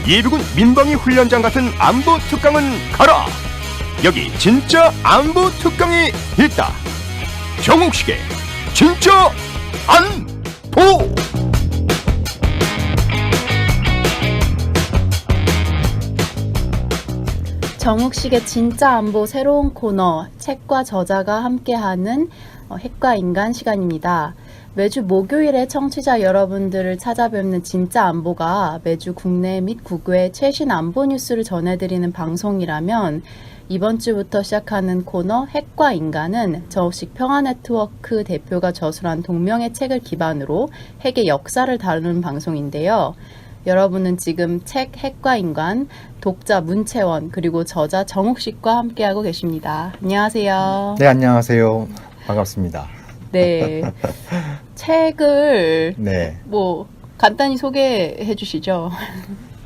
예비군 민방위 훈련장 같은 안보 특강은 가라. 여기 진짜 안보 특강이 있다. 정옥식의 진짜 안보. 정욱식의 진짜 안보 새로운 코너, 책과 저자가 함께하는 핵과 인간 시간입니다. 매주 목요일에 청취자 여러분들을 찾아뵙는 진짜 안보가 매주 국내 및 국외 최신 안보 뉴스를 전해드리는 방송이라면, 이번 주부터 시작하는 코너 핵과 인간은 정욱식 평화네트워크 대표가 저술한 동명의 책을 기반으로 핵의 역사를 다루는 방송인데요. 여러분은 지금 책 핵과 인간, 독자 문채원, 그리고 저자 정욱식과 함께하고 계십니다. 안녕하세요. 네, 안녕하세요. 반갑습니다. 네. 책을 네. 간단히 소개해 주시죠.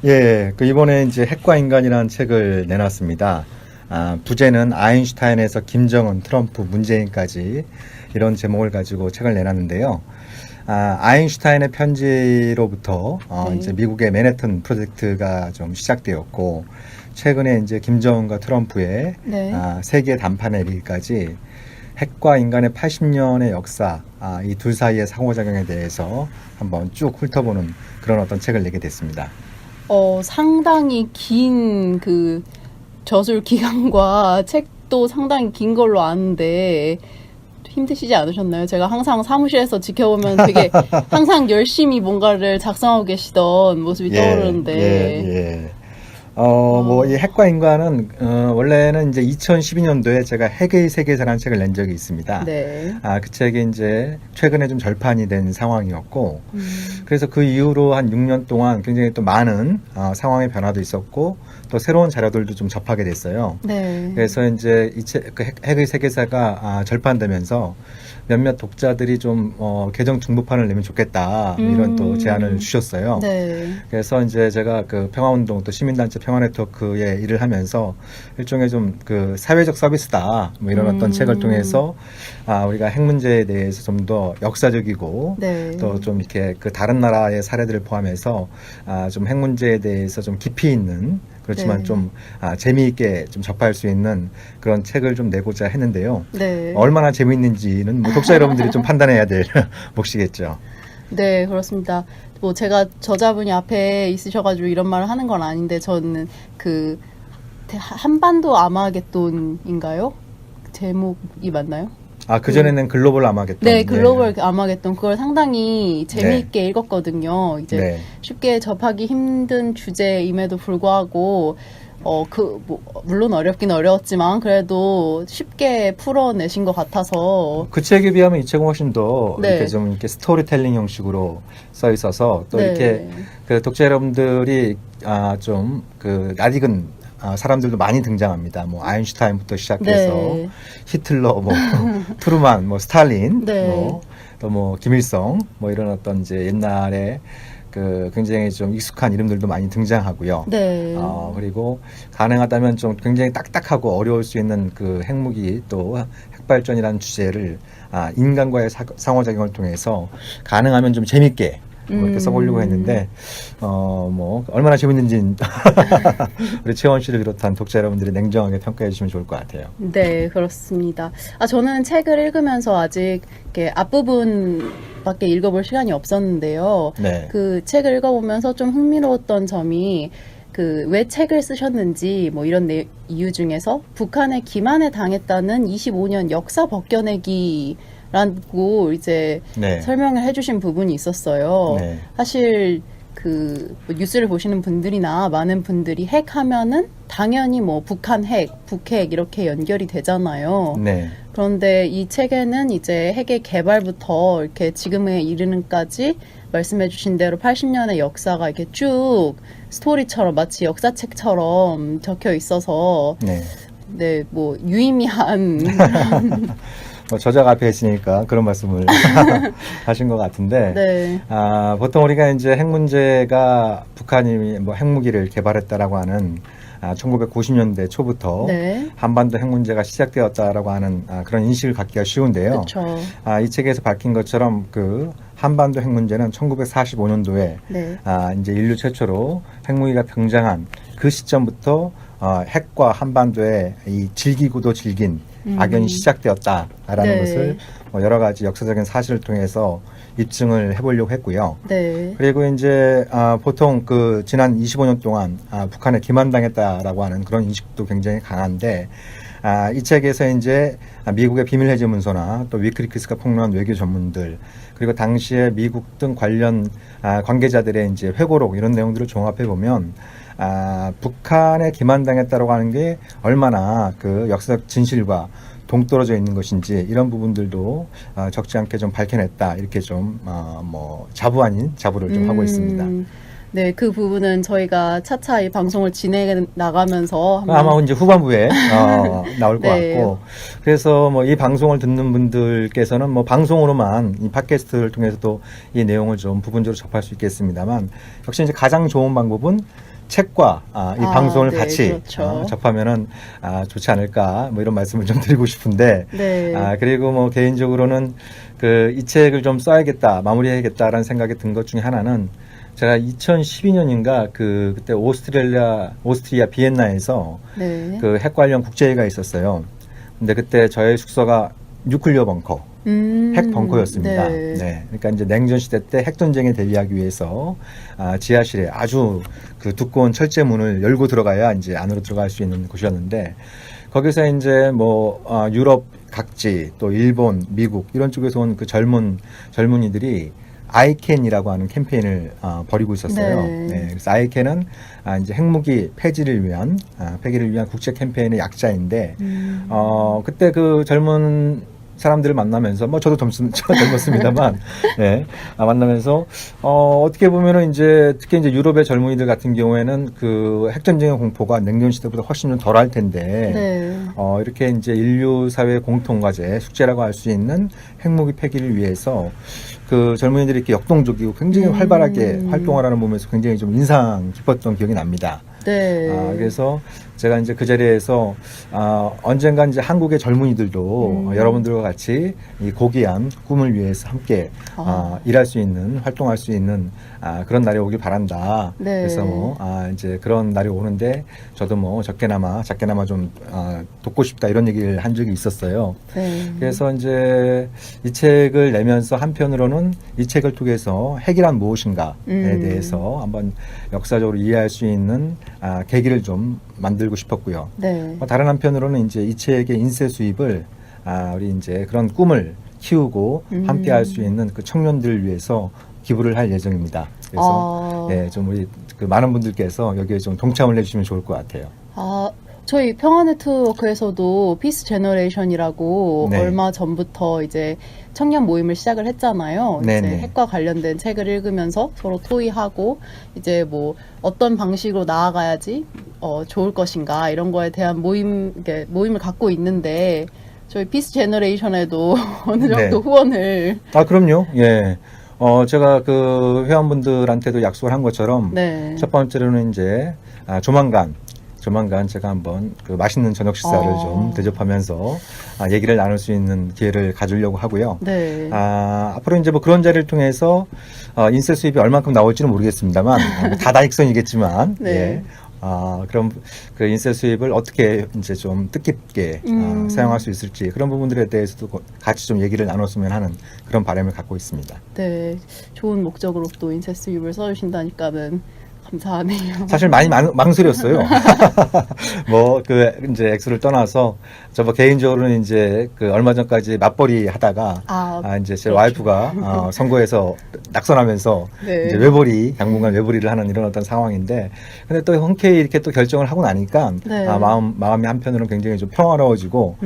예, 이번에 이제 핵과 인간이라는 책을 내놨습니다. 부제는 아인슈타인에서 김정은, 트럼프, 문재인까지 이런 제목을 가지고 책을 내놨는데요. 아인슈타인의 편지로부터 네. 이제 미국의 맨해튼 프로젝트가 좀 시작되었고, 최근에 이제 김정은과 트럼프의 네. 세계 담판에 이르기까지 핵과 인간의 80년의 역사, 이 둘 사이의 상호작용에 대해서 한번 쭉 훑어보는 그런 어떤 책을 내게 됐습니다. 상당히 긴 저술 기간과 책도 상당히 긴 걸로 아는데 힘드시지 않으셨나요? 제가 항상 사무실에서 지켜보면 되게 항상 열심히 뭔가를 작성하고 계시던 모습이 떠오르는데. 이 핵과 인간은, 원래는 이제 2012년도에 제가 핵의 세계사라는 책을 낸 적이 있습니다. 네. 그 책이 이제 최근에 좀 절판이 된 상황이었고, 그래서 그 이후로 한 6년 동안 굉장히 또 많은 상황의 변화도 있었고, 또 새로운 자료들도 좀 접하게 됐어요. 네. 그래서 이제 핵의 세계사가 절판되면서 몇몇 독자들이 좀 개정 중복판을 내면 좋겠다, 이런 또 제안을 주셨어요. 네. 그래서 이제 제가 평화운동 또 시민단체 평화네트워크에 일을 하면서 일종의 좀 사회적 서비스다, 이런 어떤 책을 통해서 우리가 핵 문제에 대해서 좀 더 역사적이고, 네. 또 좀 이렇게 다른 나라의 사례들을 포함해서 좀 핵 문제에 대해서 좀 깊이 있는, 그렇지만 네. 좀 재미있게 좀 접할 수 있는 그런 책을 좀 내고자 했는데요. 네. 얼마나 재미있는지는 독자 여러분들이 좀 판단해야 될 몫이겠죠. 네, 그렇습니다. 제가 저자분이 앞에 있으셔가지고 이런 말을 하는 건 아닌데, 저는 한반도 아마겟돈인가요? 제목이 맞나요? 그전에는 글로벌 아마겟돈. 네, 글로벌 아마겟돈. 그걸 상당히 재미있게 읽었거든요. 이제 네. 쉽게 접하기 힘든 주제임에도 불구하고, 물론 어렵긴 어려웠지만, 그래도 쉽게 풀어내신 것 같아서. 그 책에 비하면 이 책은 훨씬 더 네. 이렇게 스토리텔링 형식으로 써 있어서, 또 네. 이렇게 독자 여러분들이 좀 낯익은 사람들도 많이 등장합니다. 아인슈타인부터 시작해서 네. 히틀러, 트루만, 스탈린, 네. 또 김일성, 이런 어떤 이제 옛날에 굉장히 좀 익숙한 이름들도 많이 등장하고요. 네. 그리고 가능하다면 좀 굉장히 딱딱하고 어려울 수 있는 핵무기, 또 핵발전이라는 주제를 인간과의 상호작용을 통해서 가능하면 좀 재밌게 이렇게 써보려고 했는데, 얼마나 재밌는지는 우리 채원 씨를 비롯한 독자 여러분들이 냉정하게 평가해 주시면 좋을 것 같아요. 네, 그렇습니다. 저는 책을 읽으면서 아직 이렇게 앞부분밖에 읽어볼 시간이 없었는데요. 네. 그 책을 읽어보면서 좀 흥미로웠던 점이, 왜 책을 쓰셨는지, 이런 이유 중에서 북한에 기만에 당했다는 25년 역사 벗겨내기 라고 이제 네. 설명을 해주신 부분이 있었어요. 네. 사실 뉴스를 보시는 분들이나 많은 분들이 핵 하면은 당연히 북한 핵, 북핵 이렇게 연결이 되잖아요. 네. 그런데 이 책에는 이제 핵의 개발부터 이렇게 지금에 이르는까지 말씀해 주신 대로 80년의 역사가 이렇게 쭉 스토리처럼 마치 역사책처럼 적혀 있어서 네. 유의미한 저자가 앞에 있으니까 그런 말씀을 하신 것 같은데, 네. 보통 우리가 이제 핵 문제가 북한이 핵무기를 개발했다라고 하는 1990년대 초부터 네. 한반도 핵 문제가 시작되었다라고 하는 그런 인식을 갖기가 쉬운데요. 그쵸. 이 책에서 밝힌 것처럼 한반도 핵 문제는 1945년도에 네. 이제 인류 최초로 핵무기가 등장한 그 시점부터 핵과 한반도의 이 질기고도 질긴 악연이 시작되었다라는 네. 것을 여러 가지 역사적인 사실을 통해서 입증을 해보려고 했고요. 네. 그리고 이제 보통 그 지난 25년 동안 북한에 기만당했다라고 하는 그런 인식도 굉장히 강한데 이 책에서 이제 미국의 비밀 해제 문서나 또 위클리크스가 폭로한 외교 전문들 그리고 당시에 미국 등 관련 관계자들의 이제 회고록 이런 내용들을 종합해 보면 북한에 기만당했다라고 하는 게 얼마나 그 역사적 진실과 동떨어져 있는 것인지 이런 부분들도 적지 않게 좀 밝혀냈다 이렇게 좀 뭐 자부 아닌 자부를 좀 하고 있습니다. 네, 그 부분은 저희가 차차 이 방송을 진행해 나가면서 아마 이제 후반부에 나올 것 네. 같고 그래서 뭐 이 방송을 듣는 분들께서는 뭐 방송으로만 이 팟캐스트를 통해서도 이 내용을 좀 부분적으로 접할 수 있겠습니다만 역시 이제 가장 좋은 방법은 책과 이 방송을 네, 같이 그렇죠. 접하면은 좋지 않을까 뭐 이런 말씀을 좀 드리고 싶은데 네. 그리고 뭐 개인적으로는 그 이 책을 좀 써야겠다 마무리해야겠다라는 생각이 든 것 중에 하나는 제가 2012년인가 그때 오스트리아 비엔나에서 네. 그 핵 관련 국제회의가 있었어요. 근데 그때 저희 숙소가 뉴클리어 벙커, 핵 벙커였습니다. 네. 네. 그러니까 이제 냉전 시대 때 핵 전쟁에 대비하기 위해서 지하실에 아주 그 두꺼운 철제 문을 열고 들어가야 이제 안으로 들어갈 수 있는 곳이었는데 거기서 이제 뭐 유럽 각지 또 일본, 미국 이런 쪽에서 온 그 젊은이들이 아이캔이라고 하는 캠페인을 벌이고 있었어요. 네. 네, 그래서 아이캔은 이제 핵무기 폐기를 위한 국제 캠페인의 약자인데 그때 그 젊은 사람들을 만나면서 뭐 저도 젊었습니다만 네, 만나면서 어떻게 보면은 이제 특히 이제 유럽의 젊은이들 같은 경우에는 그 핵전쟁의 공포가 냉전 시대보다 훨씬 좀 덜할 텐데 네. 이렇게 이제 인류 사회 공통과제 숙제라고 할 수 있는 핵무기 폐기를 위해서 그 젊은이들이 이렇게 역동적이고 굉장히 활발하게 활동하라는 보면서 굉장히 좀 인상 깊었던 기억이 납니다. 네. 그래서 제가 이제 그 자리에서 언젠가 이제 한국의 젊은이들도 여러분들과 같이 이 고귀한 꿈을 위해서 함께 일할 수 있는 활동할 수 있는 그런 날이 오길 바란다. 네. 그래서 뭐 이제 그런 날이 오는데 저도 뭐 작게나마 좀 돕고 싶다 이런 얘기를 한 적이 있었어요. 네. 그래서 이제 이 책을 내면서 한편으로는 이 책을 통해서 핵이란 무엇인가에 대해서 한번 역사적으로 이해할 수 있는 계기를 좀 만들고 싶었고요. 네. 다른 한편으로는 이제 이 책의 인쇄 수입을 우리 이제 그런 꿈을 키우고 함께 할 수 있는 그 청년들을 위해서 기부를 할 예정입니다. 그래서 좀 우리 그 많은 분들께서 여기에 좀 동참을 해주시면 좋을 것 같아요. 저희 평화네트워크에서도 피스 제너레이션이라고 네. 얼마 전부터 이제 청년 모임을 시작을 했잖아요. 이제 네네. 핵과 관련된 책을 읽으면서 서로 토의하고 이제 뭐 어떤 방식으로 나아가야지 좋을 것인가 이런 거에 대한 모임을 갖고 있는데 저희 피스 제너레이션에도 어느 정도 네. 후원을 그럼요. 예. 제가 그 회원분들한테도 약속을 한 것처럼 네. 첫 번째로는 이제 조만간 제가 한번 그 맛있는 저녁 식사를 좀 대접하면서 얘기를 나눌 수 있는 기회를 가지려고 하고요. 네. 앞으로 이제 뭐 그런 자리를 통해서 인쇄 수입이 얼만큼 나올지는 모르겠습니다만 다다익선이겠지만 네. 예. 그럼 그 인쇄 수입을 어떻게 이제 좀 뜻깊게 사용할 수 있을지 그런 부분들에 대해서도 같이 좀 얘기를 나눴으면 하는 그런 바람을 갖고 있습니다. 네. 좋은 목적으로 또 인쇄 수입을 써주신다니까는 감사하네요. 사실 많이 망설였어요. 뭐 그 이제 액수를 떠나서 저 뭐 개인적으로는 이제 그 얼마 전까지 맞벌이 하다가 이제 제 그렇죠. 와이프가 선거에서 낙선하면서 네. 이제 당분간 외벌이를 하는 이런 어떤 상황인데 근데 또 흔쾌히 이렇게 또 결정을 하고 나니까 네. 마음이 한편으로는 굉장히 좀 평화로워지고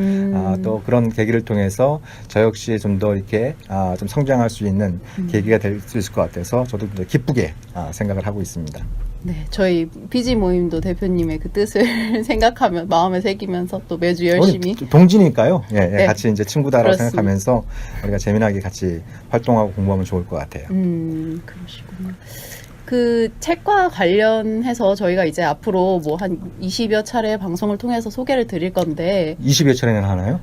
또 그런 계기를 통해서 저 역시 좀 더 이렇게 좀 성장할 수 있는 계기가 될 수 있을 것 같아서 저도 기쁘게 생각을 하고 있습니다. 네, 저희 PG 모임도 대표님의 그 뜻을 생각하면 마음에 새기면서 또 매주 열심히 동지니까요. 예, 네. 같이 이제 친구다라고 그렇습니다. 생각하면서 우리가 재미나게 같이 활동하고 공부하면 좋을 것 같아요. 그러시군요. 그 책과 관련해서 저희가 이제 앞으로 뭐 한 20여 차례 방송을 통해서 소개를 드릴 건데 20여 차례나 하나요?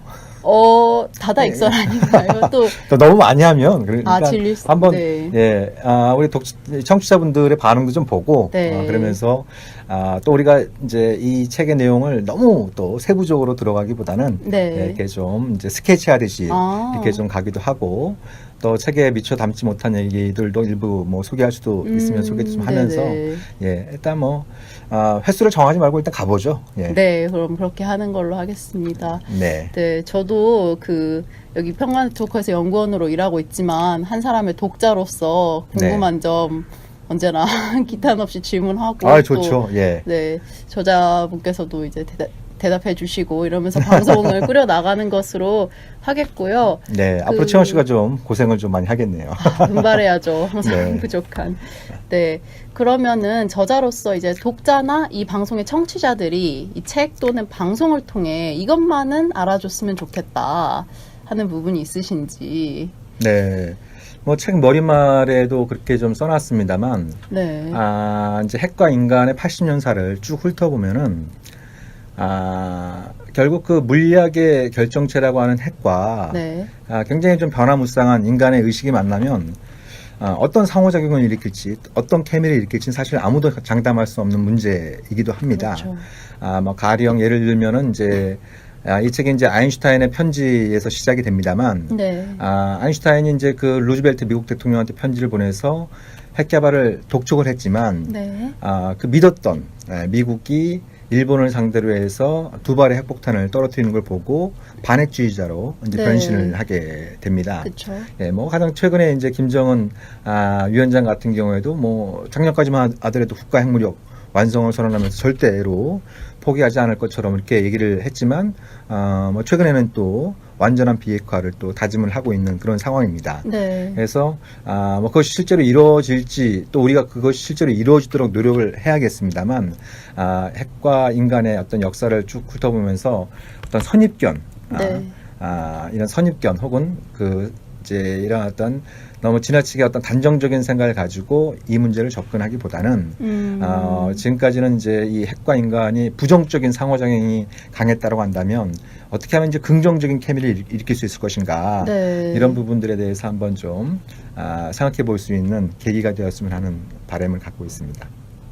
다다 익선 아닌가요? 또 너무 많이 하면 그러니까 질릴 수 한번 네. 예, 우리 청취자분들의 반응도 좀 보고 네. 그러면서 또 우리가 이제 이 책의 내용을 너무 또 세부적으로 들어가기보다는 네. 이렇게 좀 이제 스케치하듯이 아. 이렇게 좀 가기도 하고 또 책에 미처 담지 못한 얘기들도 일부 뭐 소개할 수도 있으면 소개 좀 하면서 네네. 예, 일단 뭐 횟수를 정하지 말고 일단 가보죠. 예. 네, 그럼 그렇게 하는 걸로 하겠습니다. 네. 네, 저도 여기 평간토크에서 연구원으로 일하고 있지만 한 사람의 독자로서 궁금한 점 언제나 기탄 없이 질문하고 좋죠. 예. 네, 저자분께서도 이제 대답해 주시고 이러면서 방송을 꾸려 나가는 것으로 하겠고요. 네, 앞으로 채원 씨가 좀 고생을 좀 많이 하겠네요. 분발해야죠. 항상 네. 부족한. 네. 그러면은 저자로서 이제 독자나 이 방송의 청취자들이 이 책 또는 방송을 통해 이것만은 알아줬으면 좋겠다 하는 부분이 있으신지. 네. 뭐 책 머리말에도 그렇게 좀 써놨습니다만, 네. 이제 핵과 인간의 80년사를 쭉 훑어보면은, 결국 그 물리학의 결정체라고 하는 핵과 네. 굉장히 좀 변화무쌍한 인간의 의식이 만나면 어떤 상호작용을 일으킬지, 어떤 케미를 일으킬지는 사실 아무도 장담할 수 없는 문제이기도 합니다. 그렇죠. 뭐 가령 예를 들면은 이제 이 책이 이제 아인슈타인의 편지에서 시작이 됩니다만, 네. 아인슈타인이 이제 그 루즈벨트 미국 대통령한테 편지를 보내서 핵 개발을 독촉을 했지만, 네. 그 믿었던 미국이 일본을 상대로 해서 두 발의 핵폭탄을 떨어뜨리는 걸 보고 반핵주의자로 이제 네. 변신을 하게 됩니다. 그렇죠. 예, 뭐 가장 최근에 이제 김정은 위원장 같은 경우에도 뭐 작년까지만 하더라도 국가 핵무력 완성을 선언하면서 절대로 포기하지 않을 것처럼 이렇게 얘기를 했지만 뭐 최근에는 또 완전한 비핵화를 또 다짐을 하고 있는 그런 상황입니다. 네. 그래서 뭐 그것이 실제로 이루어질지 또 우리가 그것이 실제로 이루어지도록 노력을 해야겠습니다만 핵과 인간의 어떤 역사를 쭉 훑어보면서 어떤 선입견, 네. 이런 선입견 혹은 이제 이런 어떤 너무 지나치게 어떤 단정적인 생각을 가지고 이 문제를 접근하기보다는 지금까지는 이제 이 핵과 인간이 부정적인 상호작용이 강했다고 한다면 어떻게 하면 이제 긍정적인 케미를 일으킬 수 있을 것인가 네. 이런 부분들에 대해서 한번 좀 생각해 볼 수 있는 계기가 되었으면 하는 바람을 갖고 있습니다.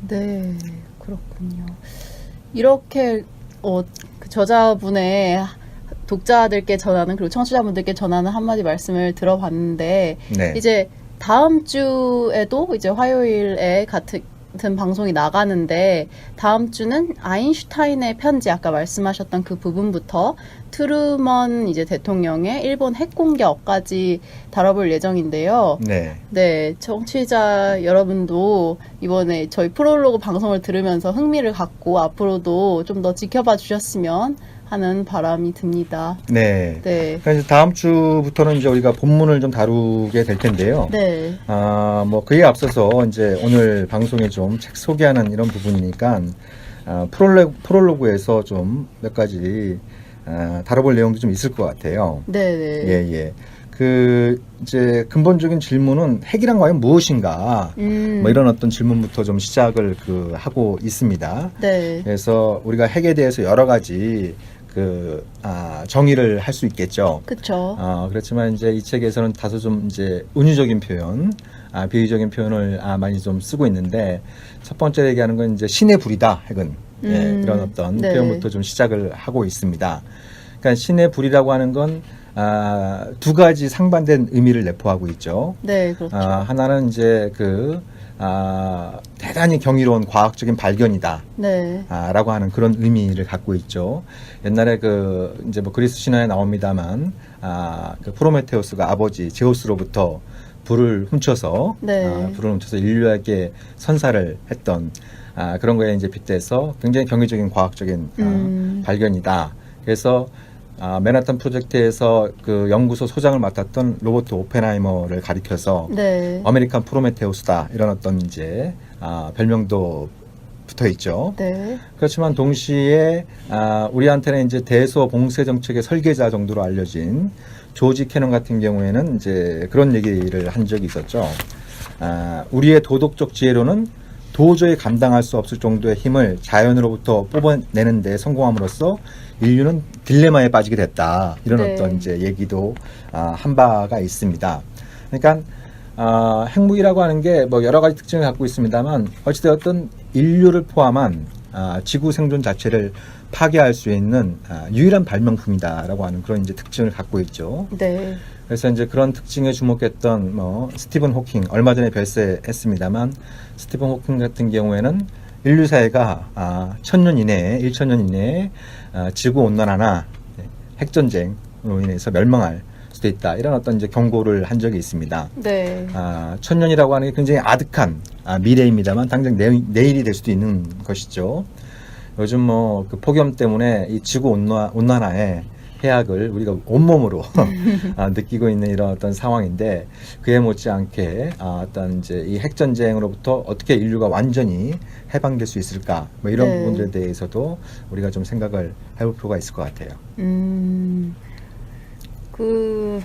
네, 그렇군요. 이렇게 그 저자분의 독자들께 전하는 그리고 청취자분들께 전하는 한마디 말씀을 들어봤는데 네. 이제 다음 주에도 이제 화요일에 같은 방송이 나가는데 다음 주는 아인슈타인의 편지 아까 말씀하셨던 그 부분부터 트루먼 이제 대통령의 일본 핵 공격까지 다뤄볼 예정인데요. 네. 네, 청취자 여러분도 이번에 저희 프롤로그 방송을 들으면서 흥미를 갖고 앞으로도 좀 더 지켜봐 주셨으면 하는 바람이 듭니다. 네. 네. 그러니까 이제 다음 주부터는 이제 우리가 본문을 좀 다루게 될 텐데요. 네. 뭐 그에 앞서서 이제 오늘 방송에 좀 책 소개하는 이런 부분이니까 프롤로그에서 좀 몇 가지 다뤄볼 내용도 좀 있을 것 같아요. 네, 네. 예, 예. 이제 근본적인 질문은 핵이란 과연 무엇인가? 뭐 이런 어떤 질문부터 좀 시작을 하고 있습니다. 네. 그래서 우리가 핵에 대해서 여러 가지 정의를 할 수 있겠죠. 그렇죠. 그렇지만 이제 이 책에서는 다소 좀 이제 은유적인 표현, 비유적인 표현을 많이 좀 쓰고 있는데 첫 번째 얘기하는 건 이제 신의 불이다, 핵은. 예, 이런 어떤 네. 표현부터 좀 시작을 하고 있습니다. 그러니까 신의 불이라고 하는 건 두 가지 상반된 의미를 내포하고 있죠. 네, 그렇죠. 하나는 이제 대단히 경이로운 과학적인 발견이다. 네. 라고 하는 그런 의미를 갖고 있죠. 옛날에 이제 뭐 그리스 신화에 나옵니다만, 프로메테우스가 아버지 제우스로부터 불을 훔쳐서, 네. 불을 훔쳐서 인류에게 선사를 했던, 그런 거에 이제 빗대서 굉장히 경이적인 과학적인, 발견이다. 그래서, 맨하탄 프로젝트에서 그 연구소 소장을 맡았던 로버트 오펜하이머를 가리켜서 네. 아메리칸 프로메테우스다 이런 어떤 이제 별명도 붙어 있죠. 네. 그렇지만 동시에 우리한테는 이제 대소 봉쇄 정책의 설계자 정도로 알려진 조지 캐논 같은 경우에는 이제 그런 얘기를 한 적이 있었죠. 우리의 도덕적 지혜로는 도저히 감당할 수 없을 정도의 힘을 자연으로부터 뽑아내는 데 성공함으로써 인류는 딜레마에 빠지게 됐다. 이런 네. 어떤 이제 얘기도 한 바가 있습니다. 그러니까 핵무기라고 하는 게 뭐 여러 가지 특징을 갖고 있습니다만 어찌되었든 인류를 포함한 지구 생존 자체를 파괴할 수 있는 유일한 발명품이다라고 하는 그런 이제 특징을 갖고 있죠. 네. 그래서 이제 그런 특징에 주목했던 스티븐 호킹 얼마 전에 별세했습니다만 스티븐 호킹 같은 경우에는 인류 사회가 1000년 이내에 1000년 이내에 지구 온난화나 핵전쟁으로 인해서 멸망할 수도 있다 이런 어떤 이제 경고를 한 적이 있습니다. 네. 1000년이라고 하는 게 굉장히 아득한 미래입니다만 당장 내일이 될 수도 있는 것이죠. 요즘 그 폭염 때문에 이 지구 온난화에 해악을 우리가 온몸으로 느끼고 있는 이런 어떤 상황인데 그에 못지않게 어떤 이제 이 핵전쟁으로부터 어떻게 인류가 완전히 해방될 수 있을까 뭐 이런 네. 부분들에 대해서도 우리가 좀 생각을 해볼 필요가 있을 것 같아요. 그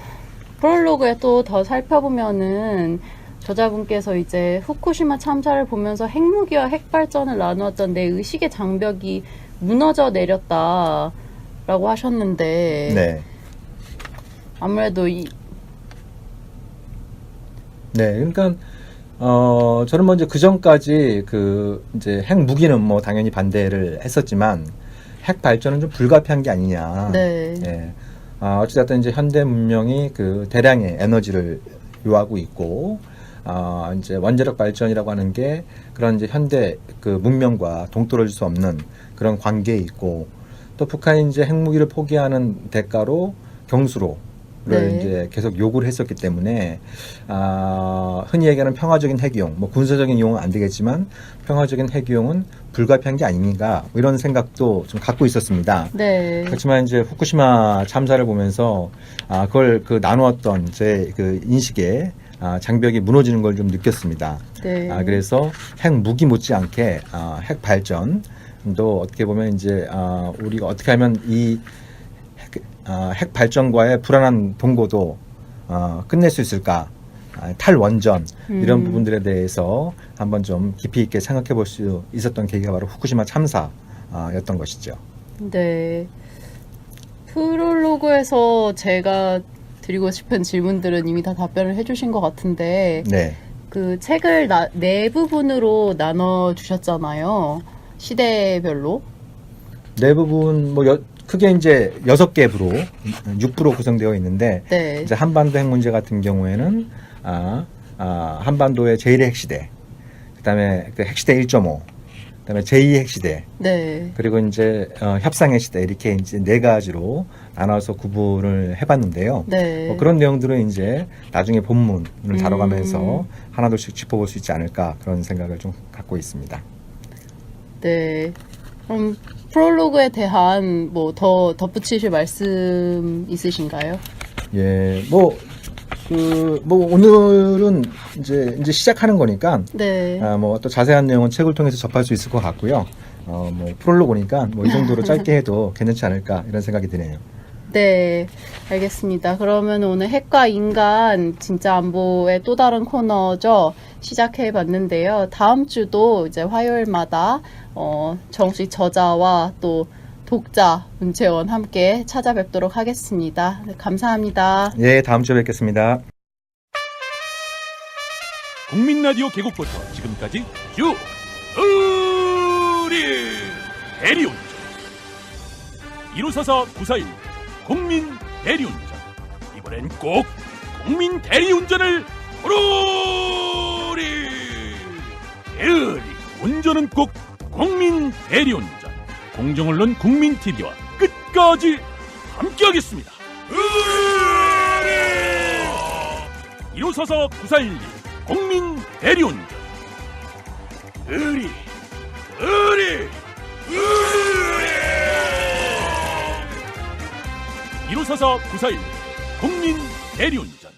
프롤로그에 또 더 살펴보면은 저자분께서 이제 후쿠시마 참사를 보면서 핵무기와 핵발전을 나누었던 내 의식의 장벽이 무너져 내렸다라고 하셨는데 네. 아무래도 네, 그러니까 저는 먼저 그 전까지 이제 핵 무기는 뭐 당연히 반대를 했었지만 핵 발전은 좀 불가피한 게 아니냐. 네. 예. 어찌됐든 이제 현대 문명이 대량의 에너지를 요하고 있고, 이제 원자력 발전이라고 하는 게 그런 이제 현대 문명과 동떨어질 수 없는 그런 관계에 있고, 또 북한이 이제 핵무기를 포기하는 대가로 경수로 를 네. 이제 계속 요구를 했었기 때문에 흔히 얘기하는 평화적인 핵이용, 뭐 군사적인 이용은 안 되겠지만 평화적인 핵이용은 불가피한 게 아닌가 뭐 이런 생각도 좀 갖고 있었습니다. 네. 그렇지만 이제 후쿠시마 참사를 보면서 그걸 나누었던 제 인식에 장벽이 무너지는 걸 좀 느꼈습니다. 네. 그래서 핵 무기 못지않게 핵 발전도 어떻게 보면 이제 우리가 어떻게 하면 이 핵 발전과의 불안한 동고도 끝낼 수 있을까? 탈원전 이런 부분들에 대해서 한번 좀 깊이 있게 생각해 볼 수 있었던 계기가 바로 후쿠시마 참사였던 것이죠. 네. 프롤로그에서 제가 드리고 싶은 질문들은 이미 다 답변을 해주신 것 같은데 네. 그 책을 네 부분으로 나눠 주셨잖아요. 시대별로. 네 부분 크게 이제 6개 부로 6부로 구성되어 있는데 네. 이제 한반도 핵 문제 같은 경우에는 한반도의 제1의 핵시대, 그다음에 핵시대 1.5, 그다음에 제2의 핵시대, 네. 그리고 이제 협상의 시대 이렇게 이제 네 가지로 나눠서 구분을 해봤는데요. 네. 그런 내용들은 이제 나중에 본문을 다뤄가면서 하나둘씩 짚어볼 수 있지 않을까 그런 생각을 좀 갖고 있습니다. 네. 그럼 프롤로그에 대한 뭐 더 덧붙이실 말씀 있으신가요? 예, 오늘은 이제 시작하는 거니까, 네. 또 자세한 내용은 책을 통해서 접할 수 있을 것 같고요. 프롤로그니까 이 정도로 짧게 해도 괜찮지 않을까 이런 생각이 드네요. 네, 알겠습니다. 그러면 오늘 핵과 인간 진짜 안보의 또 다른 코너죠. 시작해 봤는데요. 다음 주도 이제 화요일마다 정식 저자와 또 독자 문채원 함께 찾아뵙도록 하겠습니다. 네, 감사합니다. 예, 다음 주에 뵙겠습니다. 국민라디오 개국부터 지금까지 쭉 우리 대리운전 1544-941 국민 대리운전, 이번엔 꼭 국민 대리운전을 부르리. 운전은 꼭 국민 대리운전. 공정언론 국민 TV와 끝까지 함께하겠습니다. 1544-941 국민 대리운전. 1544-941 국민 대리운전.